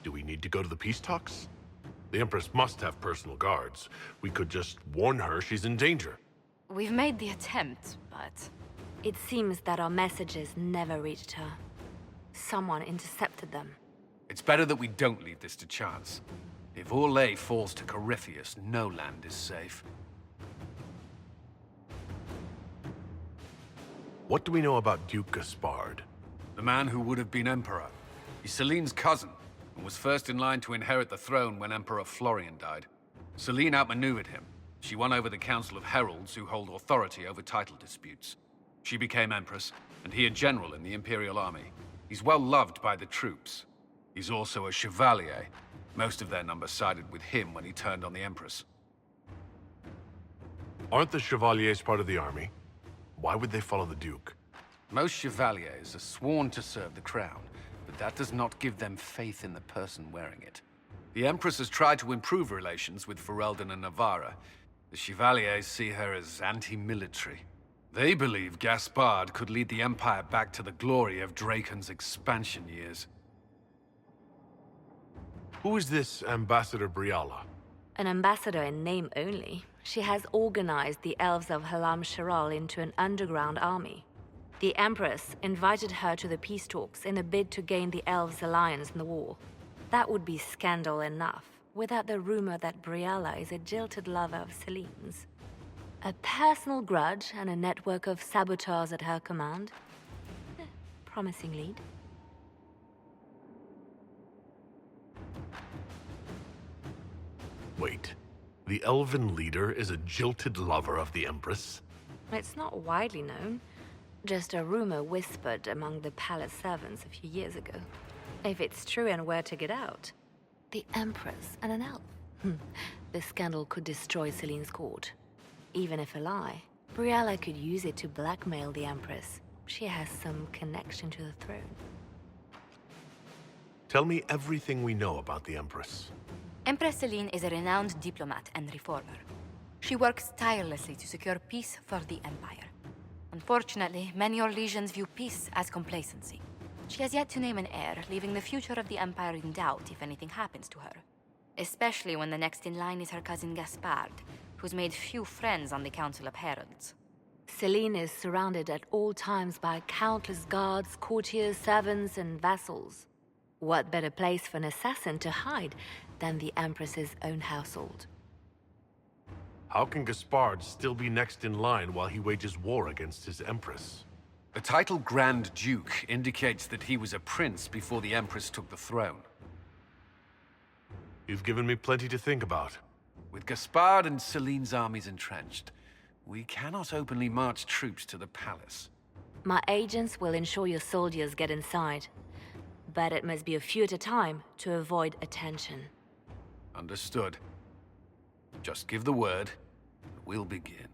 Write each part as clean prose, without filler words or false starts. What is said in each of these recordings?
Do we need to go to the peace talks? The Empress must have personal guards. We could just warn her she's in danger. We've made the attempt, but... It seems that our messages never reached her. Someone intercepted them. It's better that we don't leave this to chance. If Orlais falls to Corypheus, no land is safe. What do we know about Duke Gaspard? The man who would have been Emperor. He's Celine's cousin, and was first in line to inherit the throne when Emperor Florian died. Celine outmaneuvered him. She won over the Council of Heralds, who hold authority over title disputes. She became Empress, and he a general in the Imperial Army. He's well loved by the troops. He's also a Chevalier. Most of their number sided with him when he turned on the Empress. Aren't the Chevaliers part of the army? Why would they follow the Duke? Most Chevaliers are sworn to serve the crown, but that does not give them faith in the person wearing it. The Empress has tried to improve relations with Ferelden and Navarra. The Chevaliers see her as anti-military. They believe Gaspard could lead the Empire back to the glory of Draken's expansion years. Who is this Ambassador Briala? An ambassador in name only. She has organized the elves of Halam Shiral into an underground army. The Empress invited her to the peace talks in a bid to gain the elves' alliance in the war. That would be scandal enough, without the rumor that Briala is a jilted lover of Celine's. A personal grudge and a network of saboteurs at her command. Promising lead. Wait, the elven leader is a jilted lover of the Empress? It's not widely known. Just a rumor whispered among the palace servants a few years ago. If it's true and were to get out, the Empress and an elf. The scandal could destroy Celine's court. Even if a lie, Briala could use it to blackmail the Empress. She has some connection to the throne. Tell me everything we know about the Empress. Empress Celine is a renowned diplomat and reformer. She works tirelessly to secure peace for the Empire. Unfortunately, many Orlesians view peace as complacency. She has yet to name an heir, leaving the future of the Empire in doubt if anything happens to her. Especially when the next in line is her cousin Gaspard, who's made few friends on the Council of Heralds. Celine is surrounded at all times by countless guards, courtiers, servants, and vassals. What better place for an assassin to hide than the Empress's own household? How can Gaspard still be next in line while he wages war against his Empress? The title Grand Duke indicates that he was a prince before the Empress took the throne. You've given me plenty to think about. With Gaspard and Celine's armies entrenched, we cannot openly march troops to the palace. My agents will ensure your soldiers get inside. But it must be a few at a time to avoid attention. Understood. Just give the word, and we'll begin.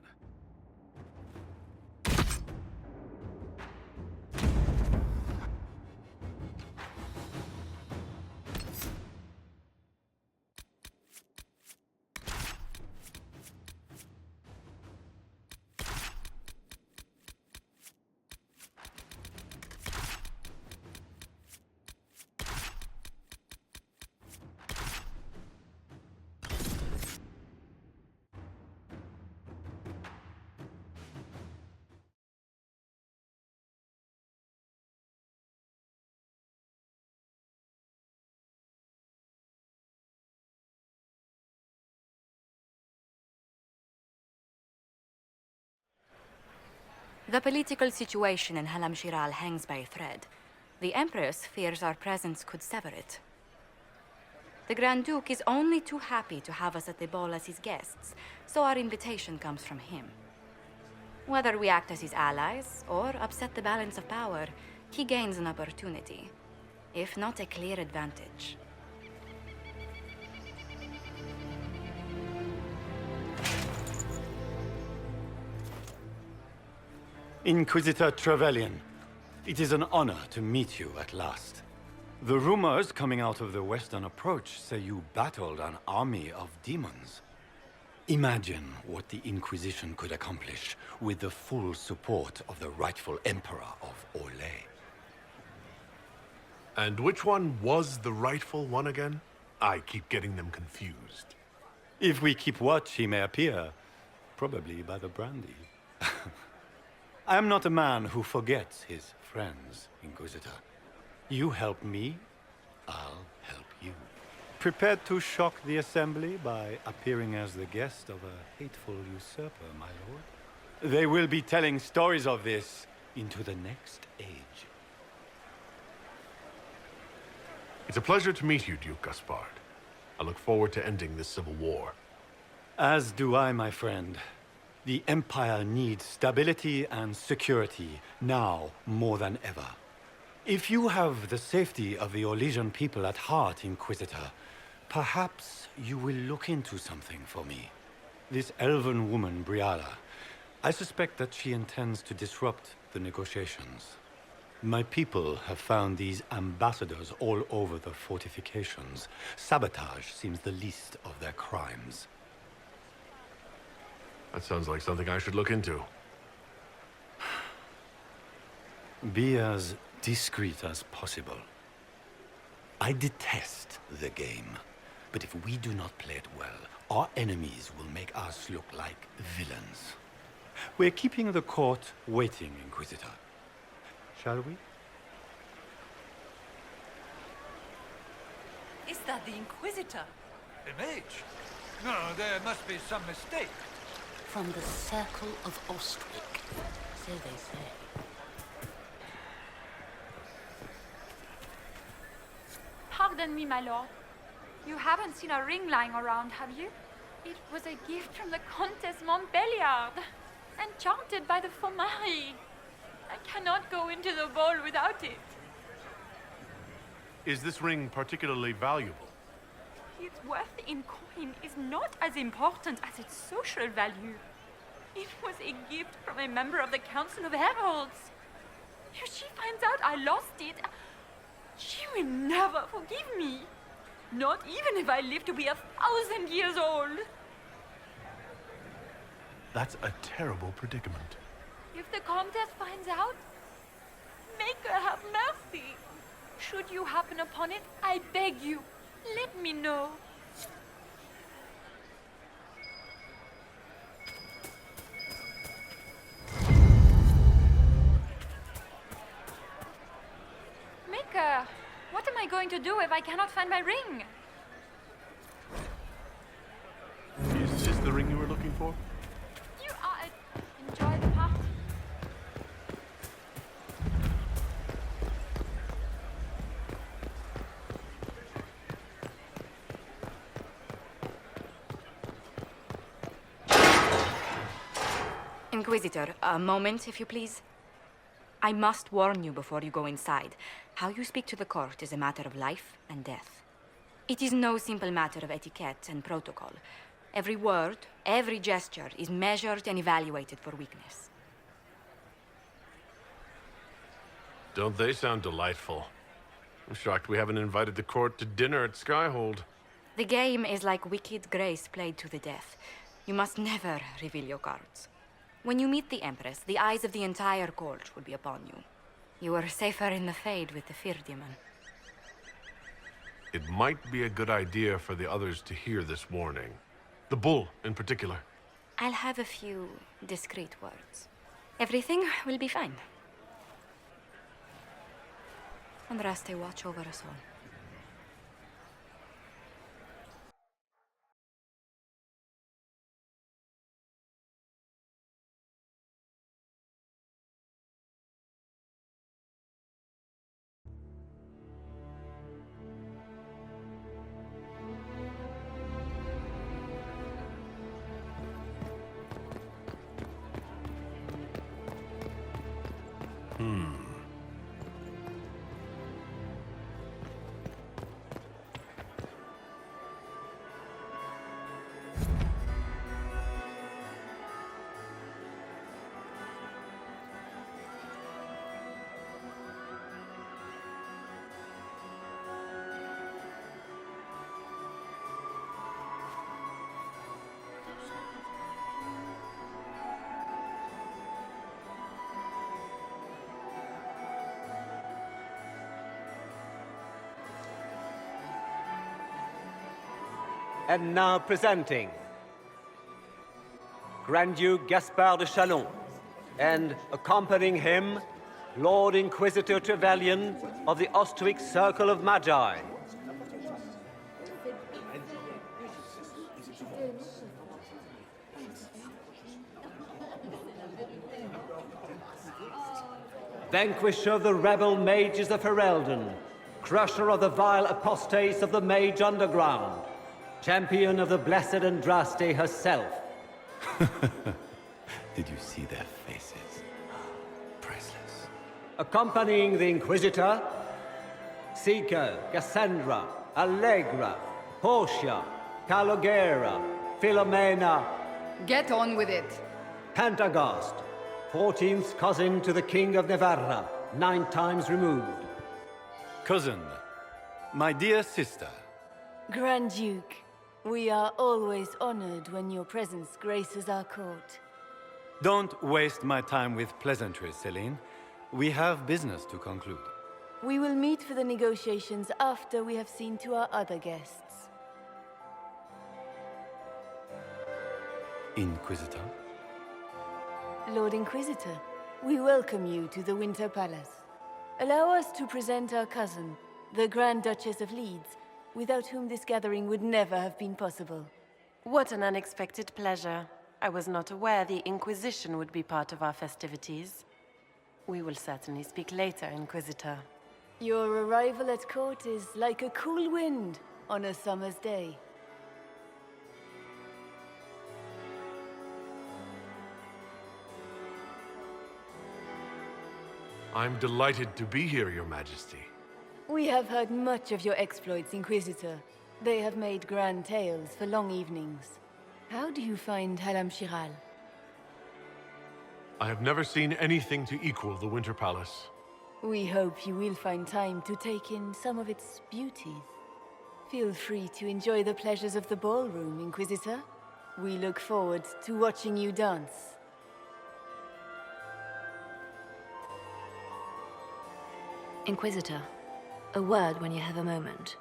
The political situation in Halam Shiral hangs by a thread. The Empress fears our presence could sever it. The Grand Duke is only too happy to have us at the ball as his guests, so our invitation comes from him. Whether we act as his allies or upset the balance of power, he gains an opportunity, if not a clear advantage. Inquisitor Trevelyan, it is an honor to meet you at last. The rumors coming out of the Western Approach say you battled an army of demons. Imagine what the Inquisition could accomplish with the full support of the rightful Emperor of Orlais. And which one was the rightful one again? I keep getting them confused. If we keep watch, he may appear. Probably by the brandy. I am not a man who forgets his friends, Inquisitor. You help me, I'll help you. Prepared to shock the Assembly by appearing as the guest of a hateful usurper, my lord? They will be telling stories of this into the next age. It's a pleasure to meet you, Duke Gaspard. I look forward to ending this civil war. As do I, my friend. The Empire needs stability and security, now more than ever. If you have the safety of the Orlesian people at heart, Inquisitor, perhaps you will look into something for me. This elven woman, Briala, I suspect that she intends to disrupt the negotiations. My people have found these ambassadors all over the fortifications. Sabotage seems the least of their crimes. That sounds like something I should look into. Be as discreet as possible. I detest the game, but if we do not play it well, our enemies will make us look like villains. We're keeping the court waiting, Inquisitor. Shall we? Is that the Inquisitor? A mage? No, there must be some mistake. From the Circle of Ostwick, so they say. Pardon me, my lord. You haven't seen a ring lying around, have you? It was a gift from the Countess Montbelliard, enchanted by the Fomari. I cannot go into the ball without it. Is this ring particularly valuable? Its worth in coin is not as important as its social value. It was a gift from a member of the Council of Heralds. If she finds out I lost it, she will never forgive me. Not even if I live to be 1,000 years old. That's a terrible predicament. If the Countess finds out, make her have mercy. Should you happen upon it, I beg you, let me know. Maker, what am I going to do if I cannot find my ring? Is this the ring you were looking for? You are... Enjoy the party. Inquisitor, a moment, if you please. I must warn you before you go inside. How you speak to the court is a matter of life and death. It is no simple matter of etiquette and protocol. Every word, every gesture is measured and evaluated for weakness. Don't they sound delightful? I'm shocked we haven't invited the court to dinner at Skyhold. The game is like wicked grace played to the death. You must never reveal your cards. When you meet the Empress, the eyes of the entire court will be upon you. You are safer in the Fade with the Fear Demon. It might be a good idea for the others to hear this warning. The bull, in particular. I'll have a few discreet words. Everything will be fine. Andraste, watch over us all. And now presenting Grand Duke Gaspard de Chalon, and accompanying him, Lord Inquisitor Trevelyan of the Ostwick Circle of Magi. Vanquisher of the rebel mages of Ferelden, crusher of the vile apostates of the Mage Underground, champion of the blessed Andraste herself. Did you see their faces? Priceless. Accompanying the Inquisitor, Seeker, Cassandra, Allegra, Portia, Calogera, Philomena, Get on with it. Pantagast, 14th cousin to the King of Navarra, 9 times removed. Cousin, my dear sister. Grand Duke, we are always honored when your presence graces our court. Don't waste my time with pleasantries, Celine. We have business to conclude. We will meet for the negotiations after we have seen to our other guests. Inquisitor? Lord Inquisitor, we welcome you to the Winter Palace. Allow us to present our cousin, the Grand Duchess of Leeds, without whom this gathering would never have been possible. What an unexpected pleasure. I was not aware the Inquisition would be part of our festivities. We will certainly speak later, Inquisitor. Your arrival at court is like a cool wind on a summer's day. I'm delighted to be here, Your Majesty. We have heard much of your exploits, Inquisitor. They have made grand tales for long evenings. How do you find Halam Shiral? I have never seen anything to equal the Winter Palace. We hope you will find time to take in some of its beauties. Feel free to enjoy the pleasures of the ballroom, Inquisitor. We look forward to watching you dance. Inquisitor, a word when you have a moment.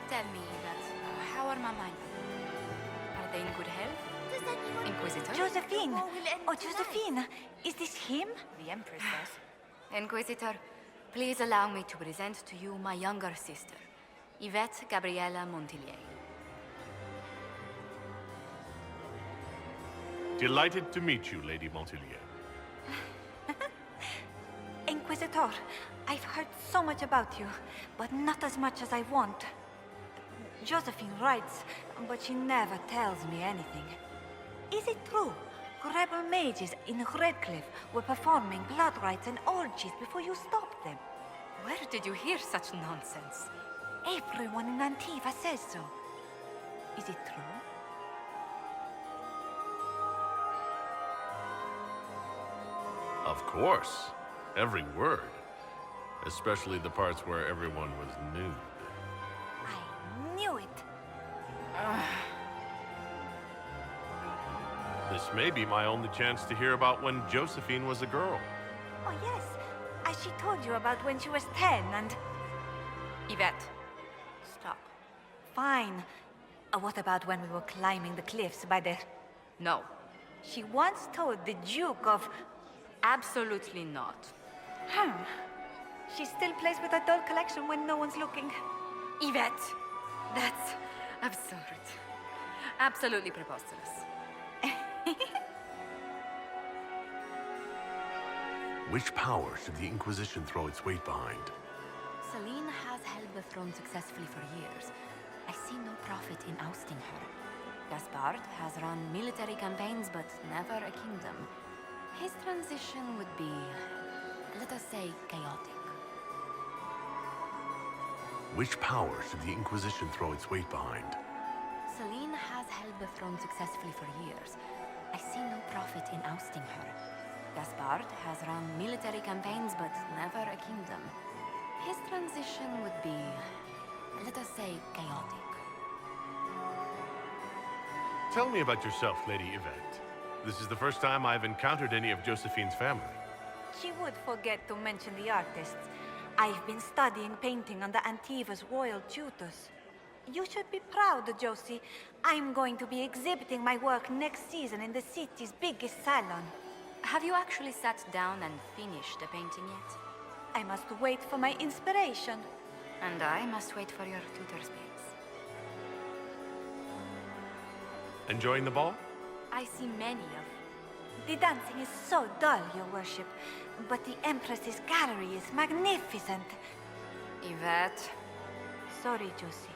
Tell me, how are my men? Are they in good health? Inquisitor? Josephine! Oh, Josephine! Is this him? The Empress says. Inquisitor, please allow me to present to you my younger sister, Yvette Gabriella Montillier. Delighted to meet you, Lady Montillier. Inquisitor, I've heard so much about you, but not as much as I want. Josephine writes, but she never tells me anything. Is it true? Rebel mages in Redcliffe were performing blood rites and orgies before you stopped them. Where did you hear such nonsense? Everyone in Antiva says so. Is it true? Of course. Every word. Especially the parts where everyone was nude. I knew it. This may be my only chance to hear about when Josephine was a girl. Oh, yes. As she told you about when she was 10 and... Yvette, stop. Fine. What about when we were climbing the cliffs by the... No. She once told the Duke of... Absolutely not. She still plays with her doll collection when no one's looking. Yvette, that's absurd. Absolutely preposterous. Which power should the Inquisition throw its weight behind? Celine has held the throne successfully for years. I see no profit in ousting her. Gaspard has run military campaigns, but never a kingdom. His transition would be, let us say, chaotic. Which power should the Inquisition throw its weight behind? Celine has held the throne successfully for years. I see no profit in ousting her. Gaspard has run military campaigns, but never a kingdom. His transition would be, let us say, chaotic. Tell me about yourself, Lady Yvette. This is the first time I've encountered any of Josephine's family. she would forget to mention the artists. I've been studying painting under Antiva's royal tutors. You should be proud, Josie. I'm going to be exhibiting my work next season in the city's biggest salon. Have you actually sat down and finished the painting yet? I must wait for my inspiration. And I must wait for your tutor's paints. Enjoying the ball? I see many of. The dancing is so dull, Your Worship, but the Empress's gallery is magnificent. Yvette. Sorry, Josie.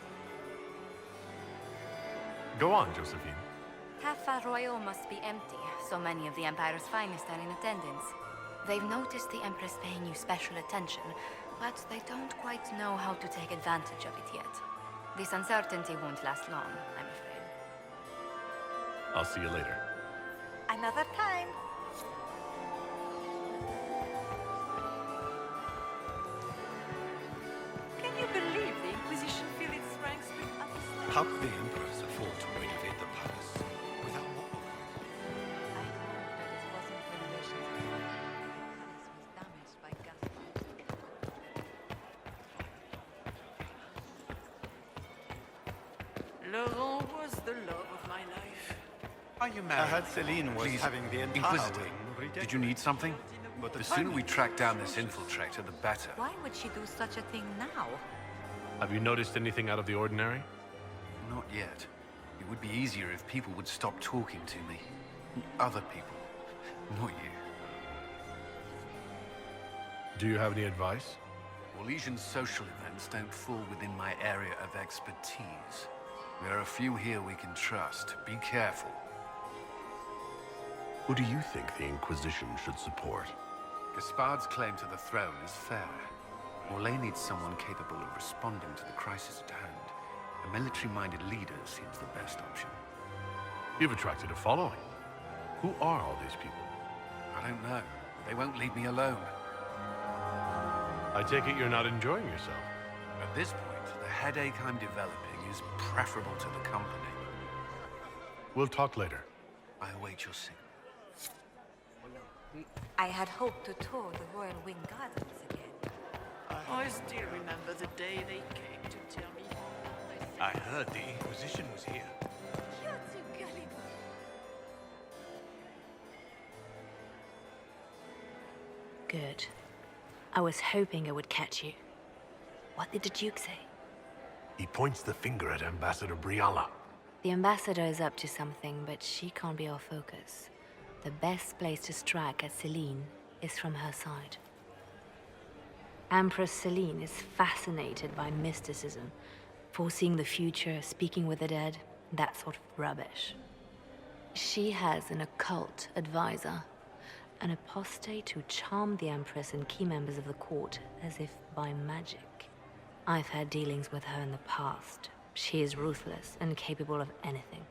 Go on, Josephine. Cafe Royal must be empty. So many of the Empire's finest are in attendance. They've noticed the Empress paying you special attention, but they don't quite know how to take advantage of it yet. This uncertainty won't last long, I'm afraid. I'll see you later. Another time. Can you believe the Inquisition fill its ranks with others? How could the Empress afford to renovate the palace without more? I know that it wasn't renovations. The palace was damaged by gunfire. Laurent was the love of my life. Are you I married? heard Celine was Please, having the entire Inquisitor, wing redecorated. did you need something? But The sooner we track down this infiltrator, the better. Why would she do such a thing now? Have you noticed anything out of the ordinary? Not yet. It would be easier if people would stop talking to me. Other people. Not you. Do you have any advice? Orlesian's social events don't fall within my area of expertise. There are a few here we can trust. Be careful. Who do you think the Inquisition should support? Gaspard's claim to the throne is fair. Orlais needs someone capable of responding to the crisis at hand. A military-minded leader seems the best option. You've attracted a following. Who are all these people? I don't know, but they won't leave me alone. I take it you're not enjoying yourself. At this point, the headache I'm developing is preferable to the company. We'll talk later. I await your signal. I had hoped to tour the Royal Wing Gardens again. I still remember the day they came to tell me. I heard the Inquisition was here. You're too gullible. Good. I was hoping I would catch you. What did the Duke say? He points the finger at Ambassador Briala. The ambassador is up to something, but she can't be our focus. The best place to strike at Celine is from her side. Empress Celine is fascinated by mysticism, foreseeing the future, speaking with the dead, that sort of rubbish. She has an occult advisor, an apostate who charmed the Empress and key members of the court as if by magic. I've had dealings with her in the past. She is ruthless and capable of anything.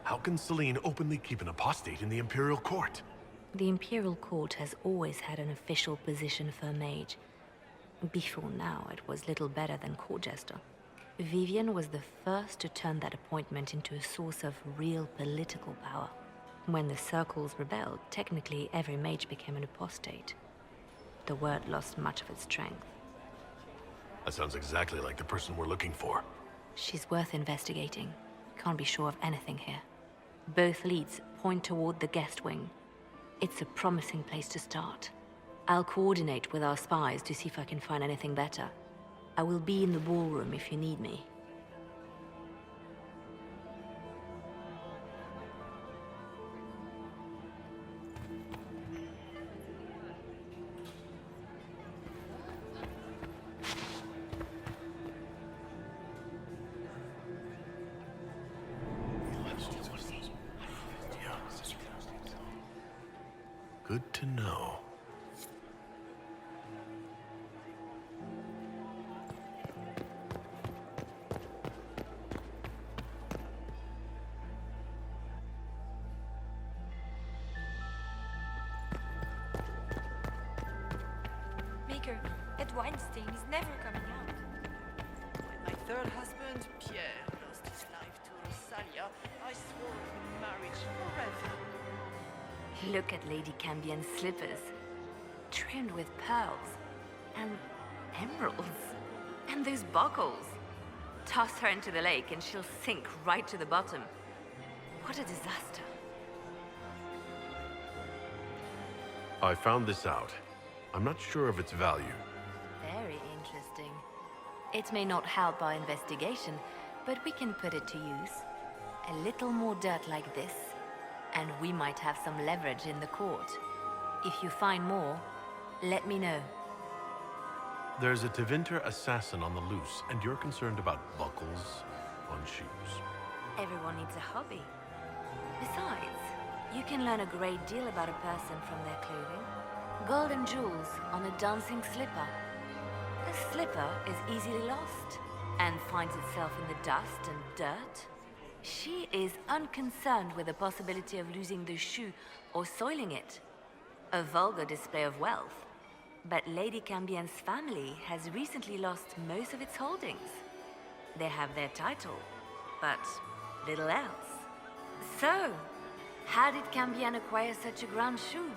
How can Celine openly keep an apostate in the Imperial Court? The Imperial Court has always had an official position for a mage. Before now, it was little better than court jester. Vivian was the first to turn that appointment into a source of real political power. When the circles rebelled, technically every mage became an apostate. The word lost much of its strength. That sounds exactly like the person we're looking for. She's worth investigating. Can't be sure of anything here. Both leads point toward the guest wing. It's a promising place to start. I'll coordinate with our spies to see if I can find anything better. I will be in the ballroom if you need me. Good to know. Maker, Ed Weinstein is never coming out. When my third husband, Pierre, lost his life to Rosalia, I swore to marriage forever. Look at Lady Cambion's slippers, trimmed with pearls and emeralds. And those buckles. Toss her into the lake and she'll sink right to the bottom. What a disaster. I found this out. I'm not sure of its value. Very interesting. It may not help our investigation, but we can put it to use. A little more dirt like this, and we might have some leverage in the court. If you find more, let me know. There's a Tevinter assassin on the loose, and you're concerned about buckles on shoes. Everyone needs a hobby. Besides, you can learn a great deal about a person from their clothing. Gold and jewels on a dancing slipper. A slipper is easily lost and finds itself in the dust and dirt. She is unconcerned with the possibility of losing the shoe or soiling it. A vulgar display of wealth. But Lady Cambion's family has recently lost most of its holdings. They have their title, but little else. So, how did Cambion acquire such a grand shoe,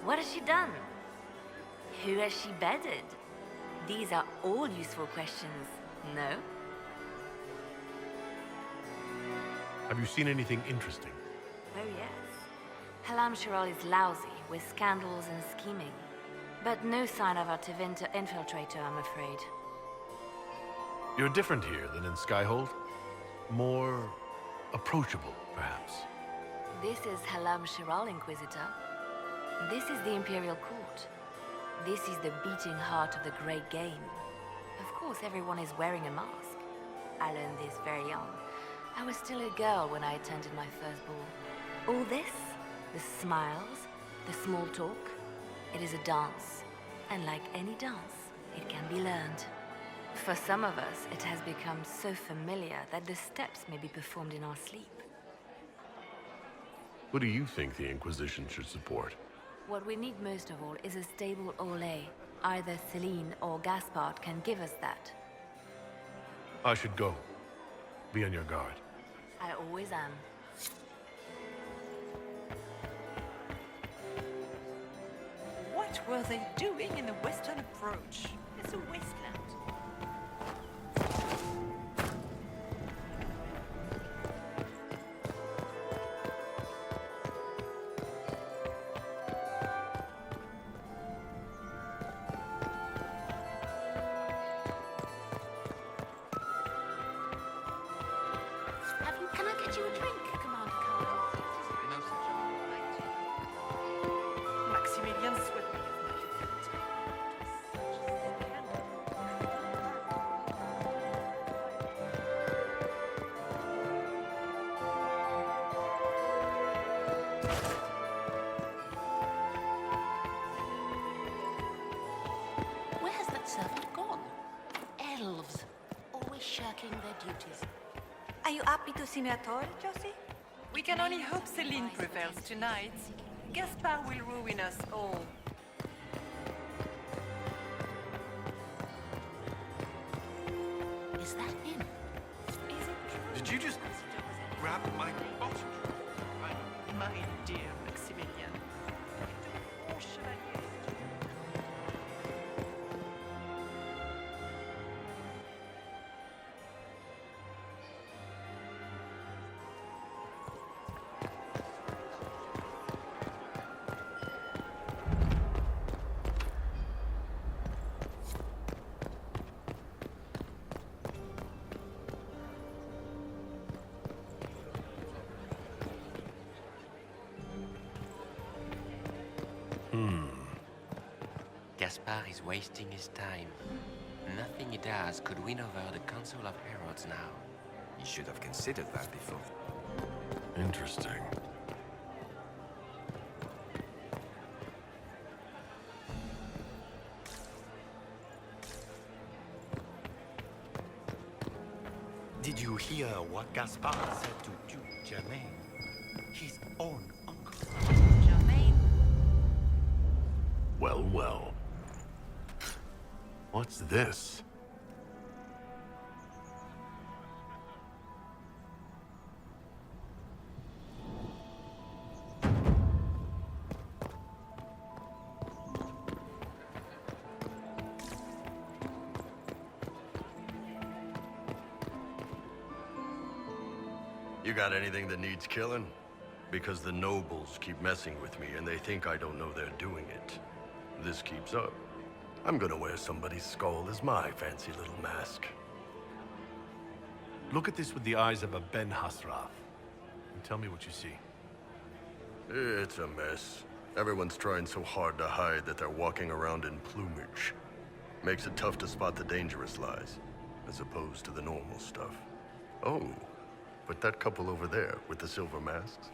What has she done? Who has she bedded? These are all useful questions, no? Have you seen anything interesting? Oh yes. Halam-Shiral is lousy with scandals and scheming. But no sign of our Tevinter infiltrator, I'm afraid. You're different here than in Skyhold. More approachable, perhaps. This is Halam-Shiral, Inquisitor. This is the Imperial Court. This is the beating heart of the Great Game. Of course, everyone is wearing a mask. I learned this very young. I was still a girl when I attended my first ball. All this, the smiles, the small talk, it is a dance. And like any dance, it can be learned. For some of us, it has become so familiar that the steps may be performed in our sleep. What do you think the Inquisition should support? What we need most of all is a stable Olay. Either Celine or Gaspard can give us that. I should go. Be on your guard. I always am. What were they doing in the western approach? It's a wasteland. Can I get you a drink, Commander Carl? No such. Maximilian swept me off my feet. Where has that servant gone? Elves, always shirking their duties. Are you happy to see me at all, Josie? We can only hope Celine prevails tonight. Gaspard will ruin us all. Is that him? Did you just grab my bottle? My dear Maximilian. Gaspard is wasting his time. Nothing he does could win over the Council of Heralds now. You should have considered that before. Interesting. Did you hear what Gaspard said to Duke Germain? His own uncle. Germain? Well, well. What's this? You got anything that needs killing? Because the nobles keep messing with me and they think I don't know they're doing it. This keeps up. I'm gonna wear somebody's skull as my fancy little mask. Look at this with the eyes of a Ben Hasrath. And tell me what you see. It's a mess. Everyone's trying so hard to hide that they're walking around in plumage. Makes it tough to spot the dangerous lies, as opposed to the normal stuff. Oh, but that couple over there with the silver masks?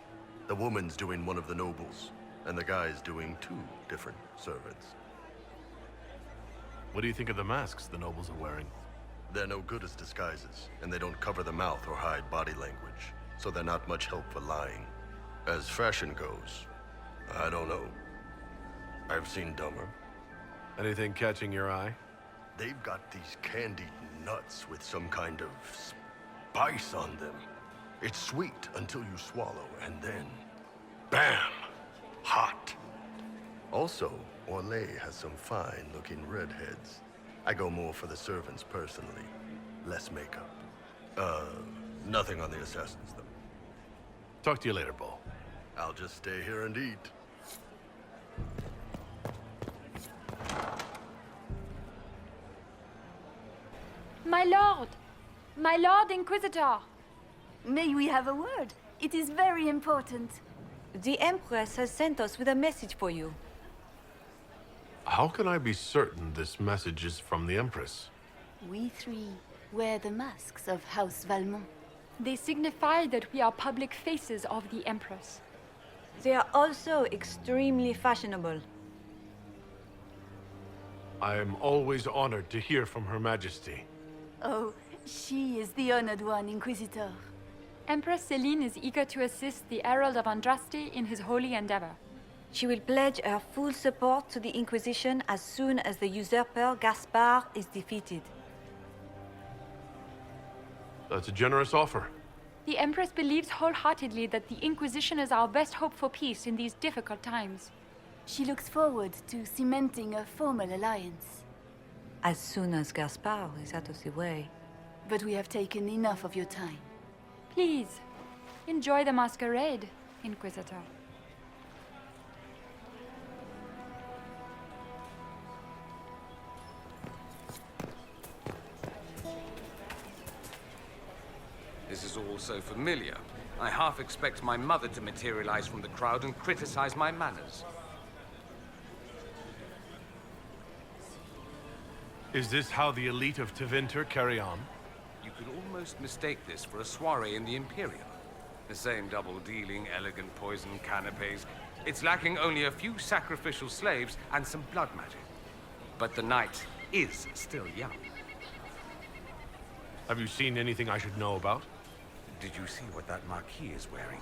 The woman's doing one of the nobles, and the guy's doing 2 different servants. What do you think of the masks the nobles are wearing? They're no good as disguises, and they don't cover the mouth or hide body language, so they're not much help for lying. As fashion goes, I don't know. I've seen dumber. Anything catching your eye? They've got these candied nuts with some kind of spice on them. It's sweet until you swallow, and then, bam! Hot. Also, Orlais has some fine-looking redheads. I go more for the servants personally. Less makeup. Nothing on the assassins, though. Talk to you later, Bo. I'll just stay here and eat. My lord! My lord Inquisitor! May we have a word? It is very important. The Empress has sent us with a message for you. How can I be certain this message is from the Empress? We 3 wear the masks of House Valmont. They signify that we are public faces of the Empress. They are also extremely fashionable. I am always honored to hear from Her Majesty. Oh, she is the honored one, Inquisitor. Empress Celine is eager to assist the Herald of Andraste in his holy endeavor. She will pledge her full support to the Inquisition as soon as the usurper Gaspard is defeated. That's a generous offer. The Empress believes wholeheartedly that the Inquisition is our best hope for peace in these difficult times. She looks forward to cementing a formal alliance. As soon as Gaspard is out of the way. But we have taken enough of your time. Please, enjoy the masquerade, Inquisitor. This is all so familiar. I half expect my mother to materialize from the crowd and criticize my manners. Is this how the elite of Tevinter carry on? You could almost mistake this for a soiree in the Imperium. The same double-dealing, elegant poison canapes. It's lacking only a few sacrificial slaves and some blood magic. But the night is still young. Have you seen anything I should know about? Did you see what that Marquis is wearing?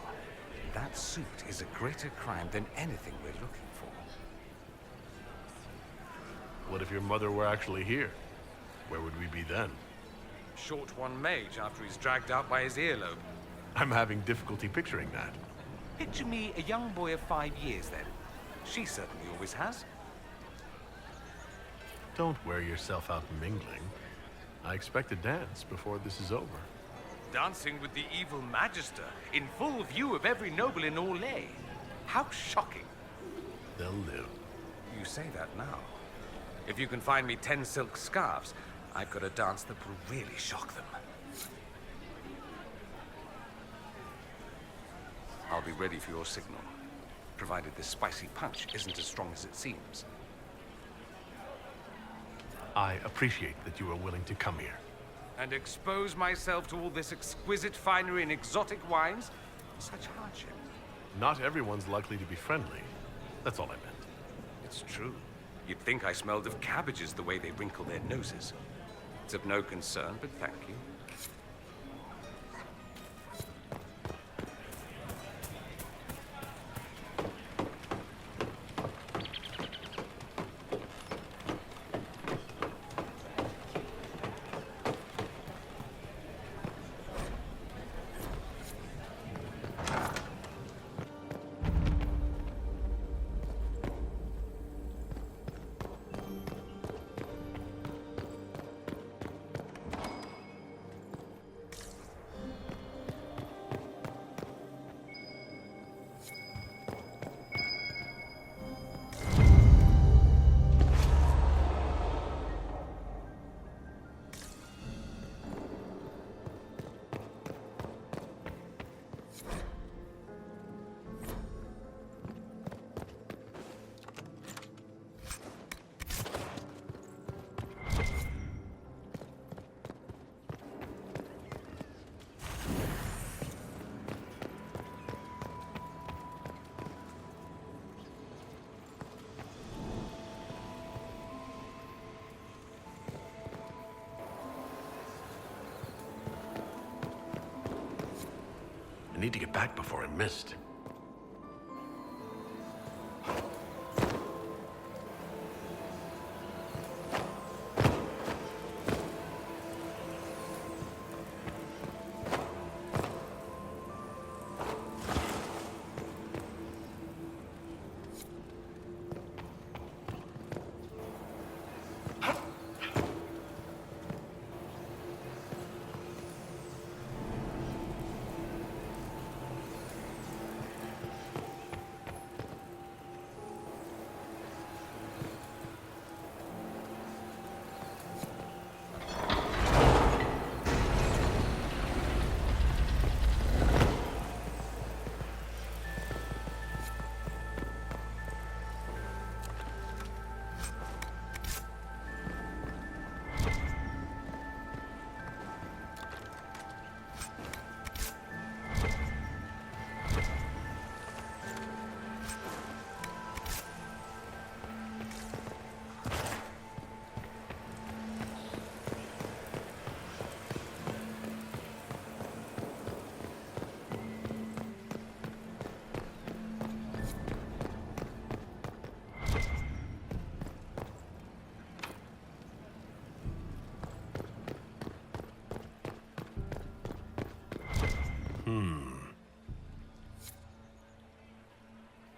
That suit is a greater crime than anything we're looking for. What if your mother were actually here? Where would we be then? Short one mage after he's dragged out by his earlobe. I'm having difficulty picturing that. Picture me a young boy of 5 years then. She certainly always has. Don't wear yourself out mingling. I expect a dance before this is over. Dancing with the evil Magister in full view of every noble in Orlais. How shocking. They'll live. You say that now. If you can find me 10 silk scarves, I've got a dance that will really shock them. I'll be ready for your signal, provided this spicy punch isn't as strong as it seems. I appreciate that you are willing to come here. And expose myself to all this exquisite finery and exotic wines? Such hardship. Not everyone's likely to be friendly. That's all I meant. It's true. You'd think I smelled of cabbages the way they wrinkle their noses. It's of no concern, but thank you. I need to get back before I'm missed.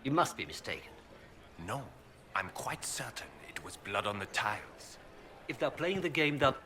You must be mistaken. No, I'm quite certain it was blood on the tiles. If they're playing the game, they'll...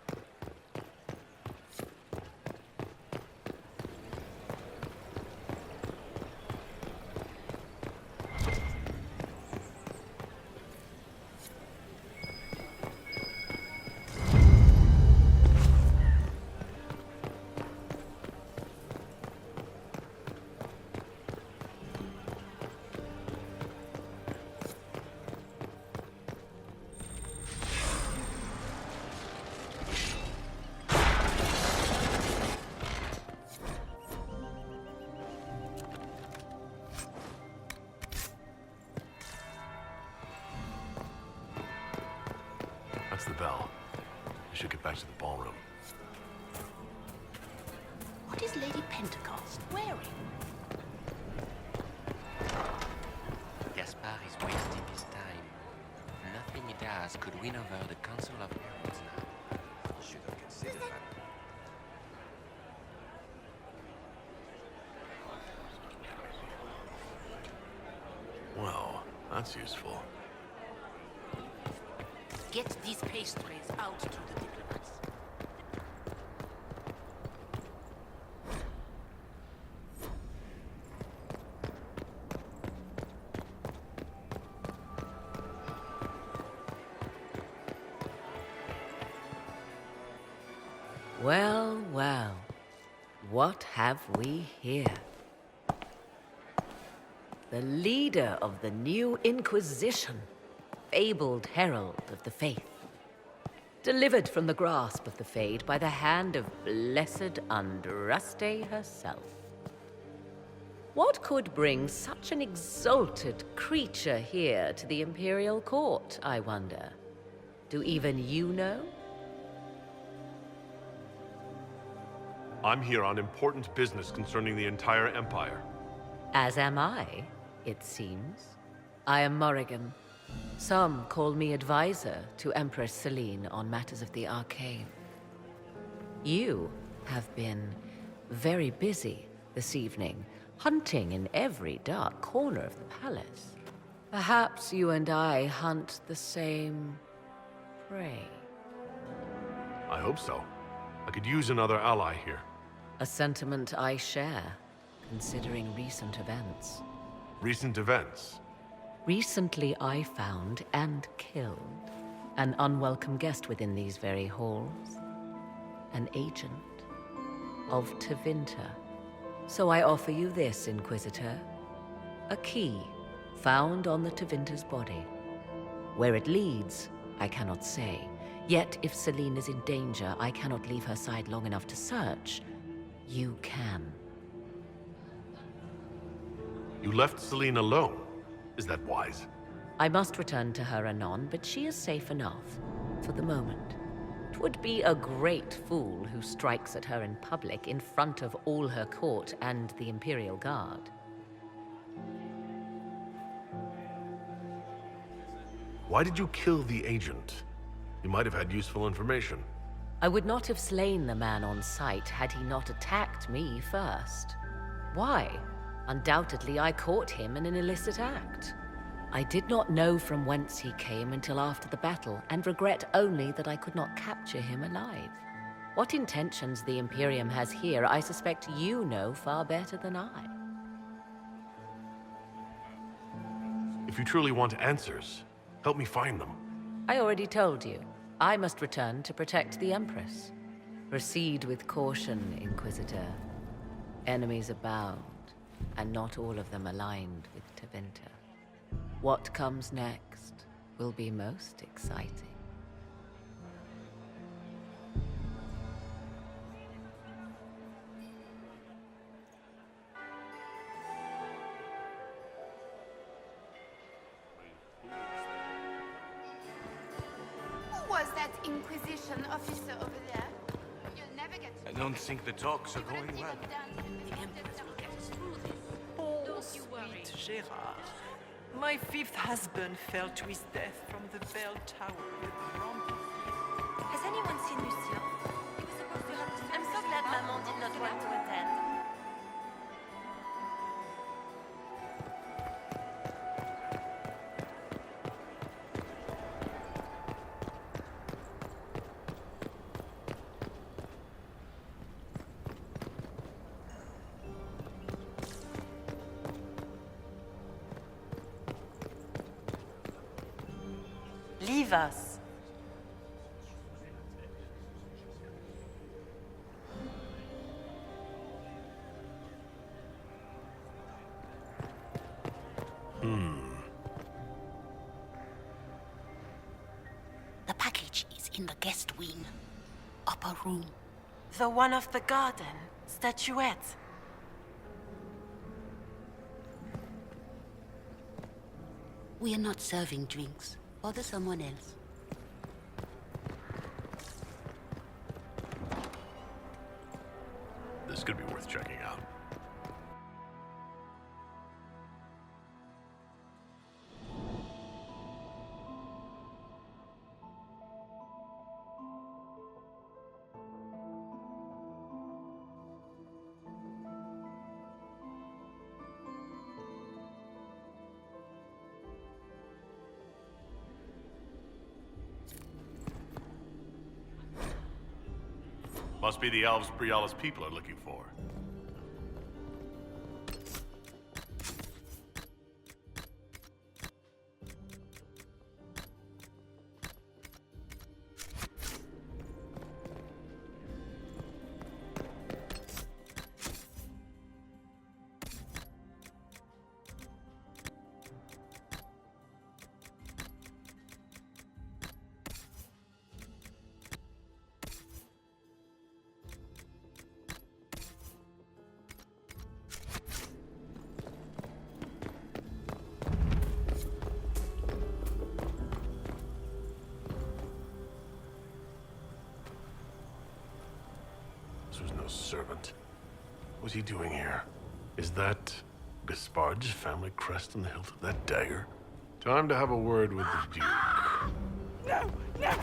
That's the bell. I should get back to the ballroom. What is Lady Pentecost wearing? Gaspar is wasting his time. Nothing he does could win over the Council of Heralds now. Should have considered that. Well, that's useful. Get these pastries out to the diplomats. Well, well. What have we here? The leader of the new Inquisition, fabled herald of the faith, delivered from the grasp of the Fade by the hand of blessed Andraste herself. What could bring such an exalted creature here to the Imperial Court, I wonder? Do even you know? I'm here on important business concerning the entire Empire. As am I, it seems. I am Morrigan. Some call me advisor to Empress Celine on matters of the arcane. You have been very busy this evening, hunting in every dark corner of the palace. Perhaps you and I hunt the same prey. I hope so. I could use another ally here. A sentiment I share, considering recent events. Recent events? Recently I found and killed an unwelcome guest within these very halls. An agent of Tevinter. So I offer you this, Inquisitor. A key found on the Tevinter's body. Where it leads, I cannot say. Yet if Celine is in danger, I cannot leave her side long enough to search. You can. You left Celine alone. Is that wise? I must return to her anon, but she is safe enough. For the moment. It would be a great fool who strikes at her in public in front of all her court and the Imperial Guard. Why did you kill the agent? You might have had useful information. I would not have slain the man on sight had he not attacked me first. Why? Undoubtedly, I caught him in an illicit act. I did not know from whence he came until after the battle, and regret only that I could not capture him alive. What intentions the Imperium has here, I suspect you know far better than I. If you truly want answers, help me find them. I already told you. I must return to protect the Empress. Proceed with caution, Inquisitor. Enemies abound, and not all of them aligned with Tevinter. What comes next will be most exciting. Who was that Inquisition officer over there? You'll never get to I don't think the talks are going well. The Empress will get us through this. Oh, sweet Gerard. My fifth husband fell to his death from the bell tower with Rampant. Has anyone seen Lucien? He was supposed to have... I'm so glad Maman did not want to attend. Leave us. The package is in the guest wing. Upper room. The one of the garden. Statuette. We are not serving drinks. Bother someone else. This could be worth checking out. Must be the elves Briala's people are looking for. This was no servant. What was he doing here? Is that Gaspard's family crest on the hilt of that dagger? Time to have a word with the Duke. No! No!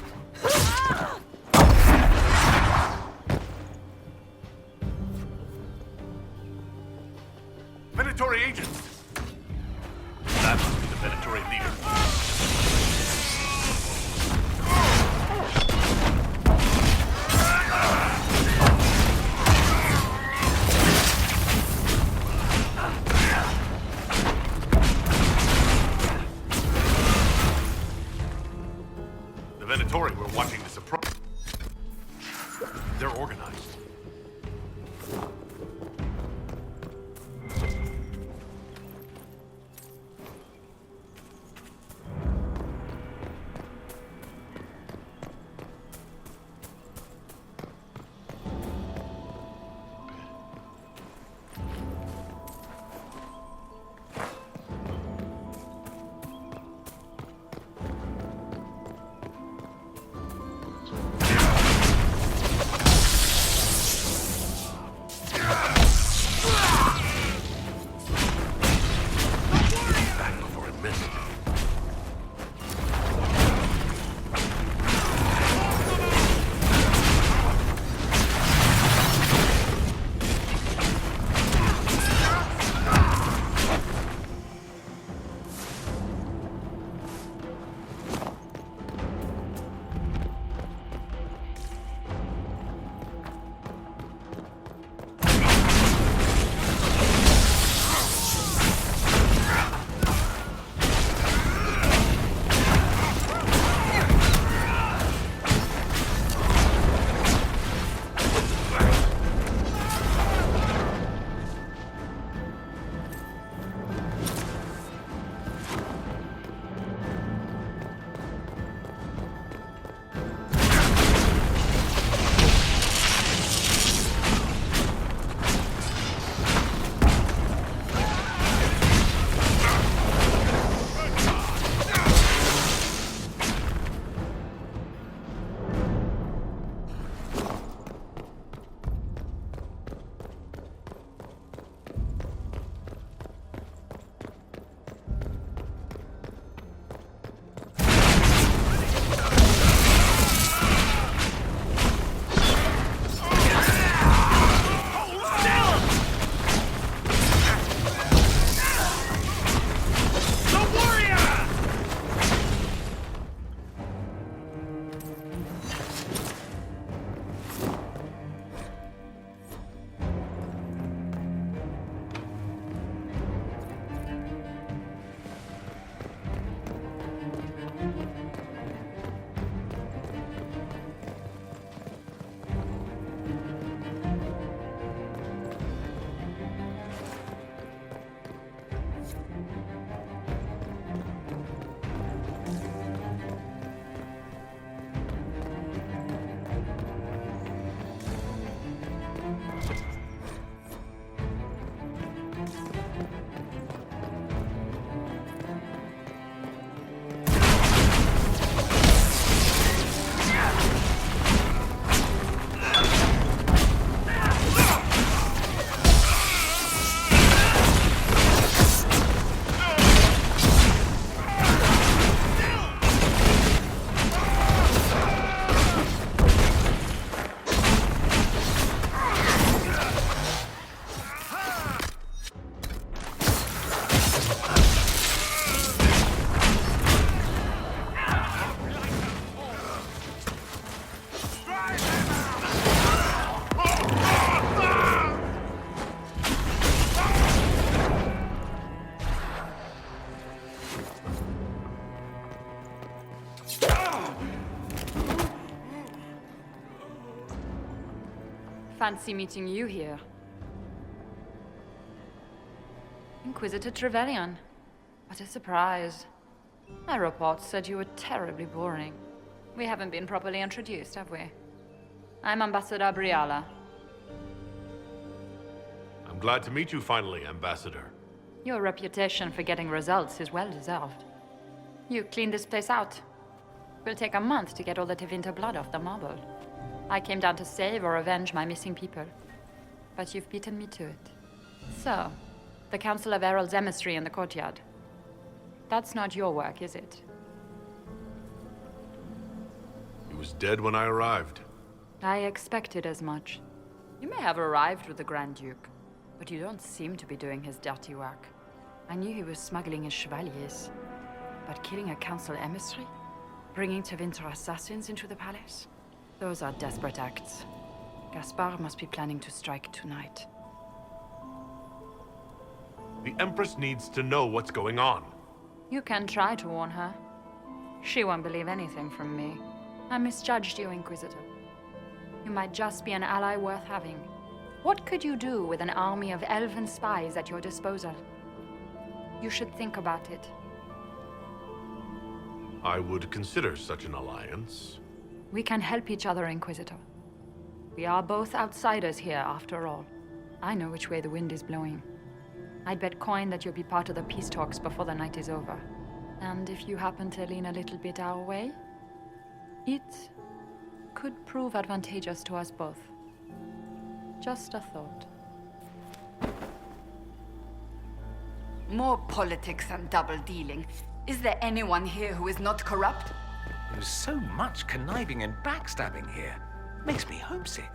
Venatori agents! That must be the Venatori leader. The Venatori were watching this approach. They're organized. this. Fancy meeting you here. Inquisitor Trevelyan. What a surprise. My reports said you were terribly boring. We haven't been properly introduced, have we? I'm Ambassador Briala. I'm glad to meet you finally, Ambassador. Your reputation for getting results is well deserved. You cleaned this place out. Will take a month to get all the Tevinter blood off the marble. I came down to save or avenge my missing people. But you've beaten me to it. So, the Council of Herald's emissary in the courtyard. That's not your work, is it? He was dead when I arrived. I expected as much. You may have arrived with the Grand Duke, but you don't seem to be doing his dirty work. I knew he was smuggling his chevaliers. But killing a council emissary? Bringing Tevinter assassins into the palace? Those are desperate acts. Gaspard must be planning to strike tonight. The Empress needs to know what's going on. You can try to warn her. She won't believe anything from me. I misjudged you, Inquisitor. You might just be an ally worth having. What could you do with an army of elven spies at your disposal? You should think about it. I would consider such an alliance. We can help each other, Inquisitor. We are both outsiders here, after all. I know which way the wind is blowing. I'd bet coin that you'll be part of the peace talks before the night is over. And if you happen to lean a little bit our way, it could prove advantageous to us both. Just a thought. More politics and double-dealing. Is there anyone here who is not corrupt? There's so much conniving and backstabbing here. Makes me homesick.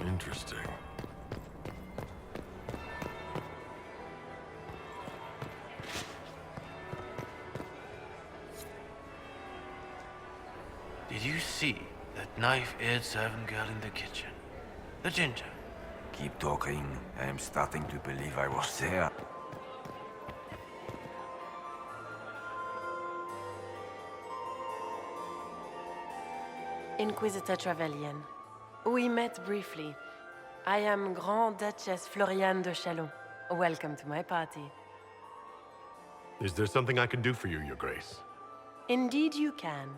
Interesting. Did you see that knife-eared servant girl in the kitchen? The ginger. Keep talking. I am starting to believe I was there. Inquisitor Trevelyan. We met briefly. I am Grand Duchess Floriane de Chalon. Welcome to my party. Is there something I can do for you, Your Grace? Indeed you can.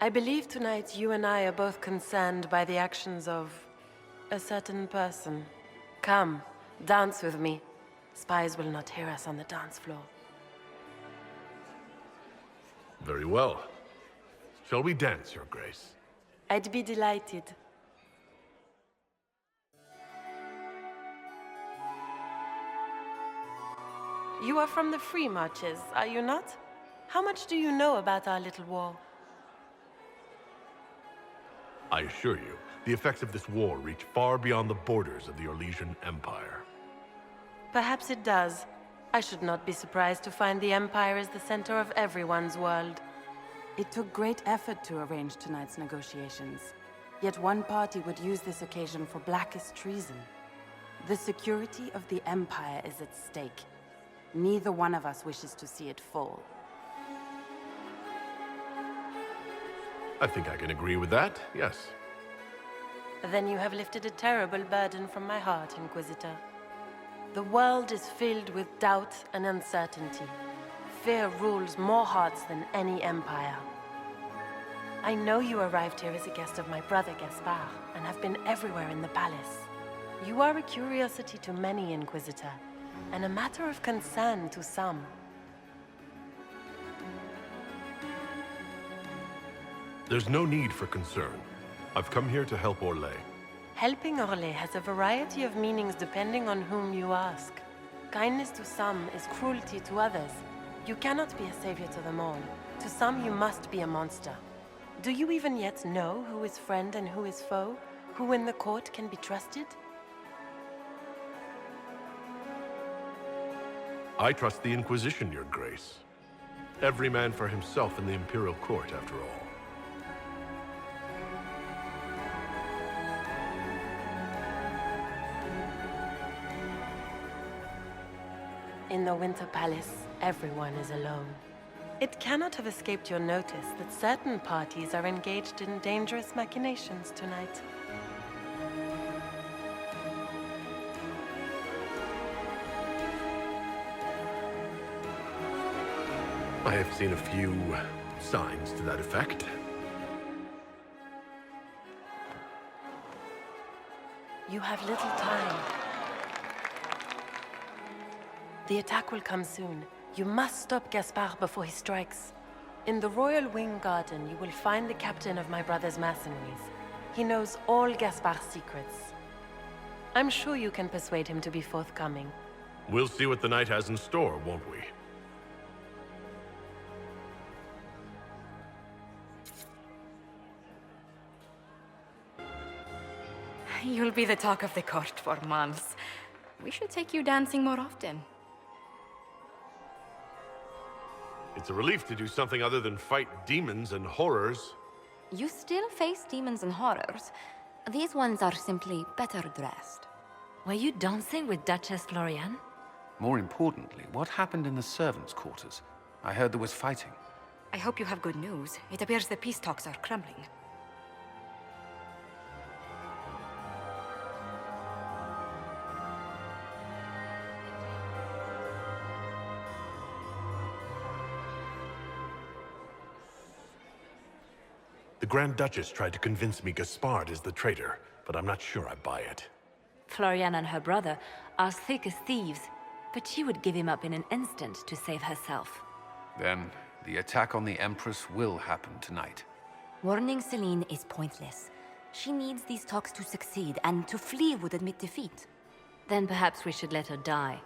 I believe tonight you and I are both concerned by the actions of a certain person. Come, dance with me. Spies will not hear us on the dance floor. Very well. Shall we dance, Your Grace? I'd be delighted. You are from the Free Marches, are you not? How much do you know about our little war? I assure you, the effects of this war reach far beyond the borders of the Orlesian Empire. Perhaps it does. I should not be surprised to find the Empire is the center of everyone's world. It took great effort to arrange tonight's negotiations. Yet one party would use this occasion for blackest treason. The security of the Empire is at stake. Neither one of us wishes to see it fall. I think I can agree with that, yes. Then you have lifted a terrible burden from my heart, Inquisitor. The world is filled with doubt and uncertainty. Fear rules more hearts than any empire. I know you arrived here as a guest of my brother Gaspard, and have been everywhere in the palace. You are a curiosity to many, Inquisitor, and a matter of concern to some. There's no need for concern. I've come here to help Orlais. Helping Orlais has a variety of meanings depending on whom you ask. Kindness to some is cruelty to others. You cannot be a savior to them all. To some, you must be a monster. Do you even yet know who is friend and who is foe? Who in the court can be trusted? I trust the Inquisition, Your Grace. Every man for himself in the Imperial Court, after all. In the Winter Palace, everyone is alone. It cannot have escaped your notice that certain parties are engaged in dangerous machinations tonight. I have seen a few signs to that effect. You have little time. The attack will come soon. You must stop Gaspard before he strikes. In the Royal Wing Garden, you will find the captain of my brother's mercenaries. He knows all Gaspard's secrets. I'm sure you can persuade him to be forthcoming. We'll see what the night has in store, won't we? You'll be the talk of the court for months. We should take you dancing more often. It's a relief to do something other than fight demons and horrors. You still face demons and horrors. These ones are simply better dressed. Were you dancing with Duchess Floriane? More importantly, what happened in the servants' quarters? I heard there was fighting. I hope you have good news. It appears the peace talks are crumbling. The Grand Duchess tried to convince me Gaspard is the traitor, but I'm not sure I buy it. Florian and her brother are thick as thieves, but she would give him up in an instant to save herself. Then, the attack on the Empress will happen tonight. Warning Celine is pointless. She needs these talks to succeed, and to flee would admit defeat. Then perhaps we should let her die.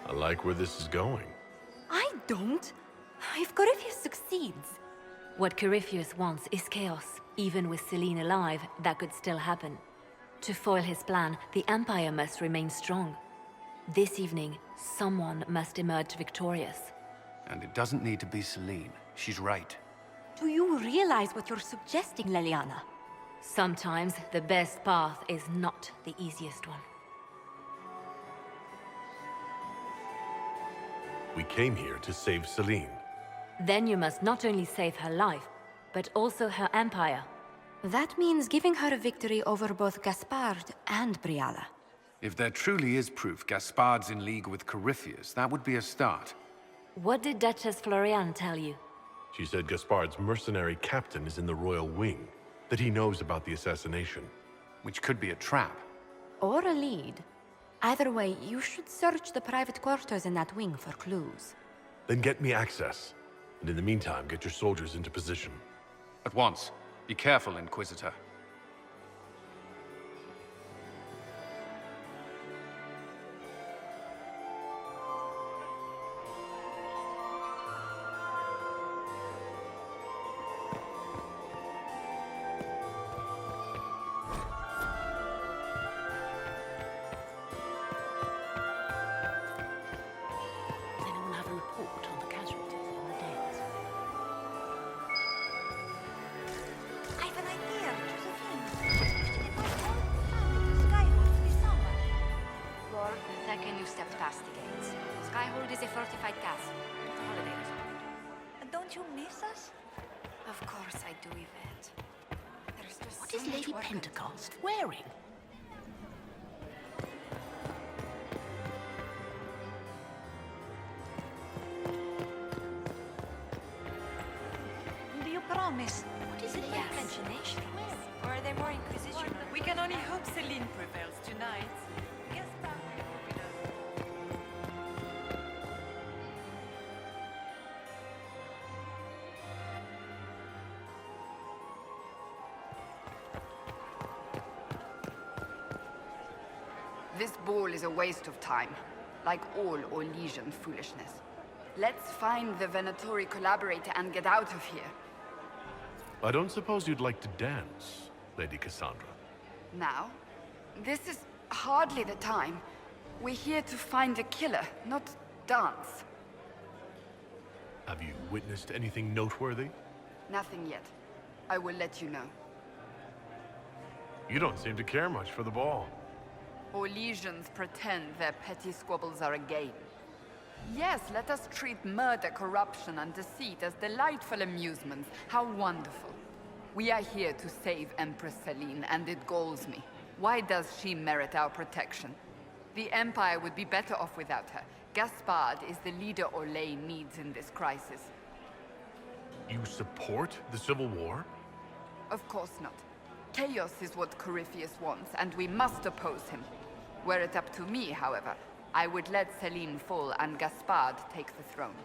I like where this is going. I don't. If Corypheus succeeds... What Corypheus wants is chaos. Even with Celine alive, that could still happen. To foil his plan, the Empire must remain strong. This evening, someone must emerge victorious. And it doesn't need to be Celine. She's right. Do you realize what you're suggesting, Leliana? Sometimes the best path is not the easiest one. We came here to save Celine. Then you must not only save her life, but also her empire. That means giving her a victory over both Gaspard and Briala. If there truly is proof Gaspard's in league with Corypheus, that would be a start. What did Duchess Florian tell you? She said Gaspard's mercenary captain is in the royal wing, that he knows about the assassination. Which could be a trap. Or a lead. Either way, you should search the private quarters in that wing for clues. Then get me access. And in the meantime, get your soldiers into position. At once. Be careful, Inquisitor. Does anyone have a report on the casualties on the dead? I have an idea, Josephine. Skyhold this summer. Lord, the second you stepped past the gates. Skyhold is a fortified castle. It's a holiday resort. Don't you miss us? Of course I do, Yvette. There's just What so is much Lady work Pentecost wearing? Do you promise? What is it Yes. imagination? Or are they more Inquisition? We can only hope Celine prevails tonight. Gaspard will go with us. This ball is a waste of time, like all Orlesian foolishness. Let's find the Venatori collaborator and get out of here. I don't suppose you'd like to dance, Lady Cassandra. Now? This is hardly the time. We're here to find a killer, not dance. Have you witnessed anything noteworthy? Nothing yet. I will let you know. You don't seem to care much for the ball. Orlesians pretend their petty squabbles are a game. Yes, let us treat murder, corruption, and deceit as delightful amusements. How wonderful. We are here to save Empress Celine, and it galls me. Why does she merit our protection? The Empire would be better off without her. Gaspard is the leader Orlais needs in this crisis. You support the Civil War? Of course not. Chaos is what Corypheus wants, and we must oppose him. Were it up to me, however, I would let Celine fall and Gaspard take the throne.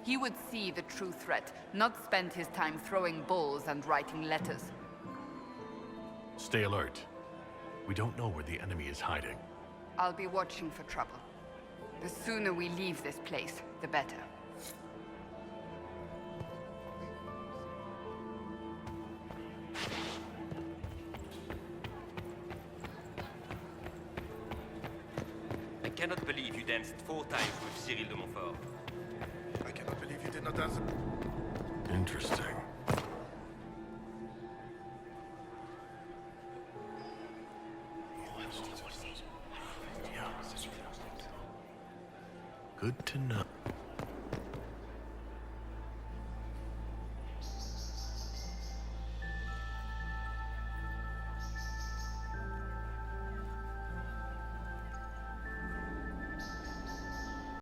He would see the true threat, not spend his time throwing balls and writing letters. Stay alert. We don't know where the enemy is hiding. I'll be watching for trouble. The sooner we leave this place, the better. I cannot believe you danced 4 times with Cyril de Montfort. I cannot believe you did not answer. Interesting. Good to know.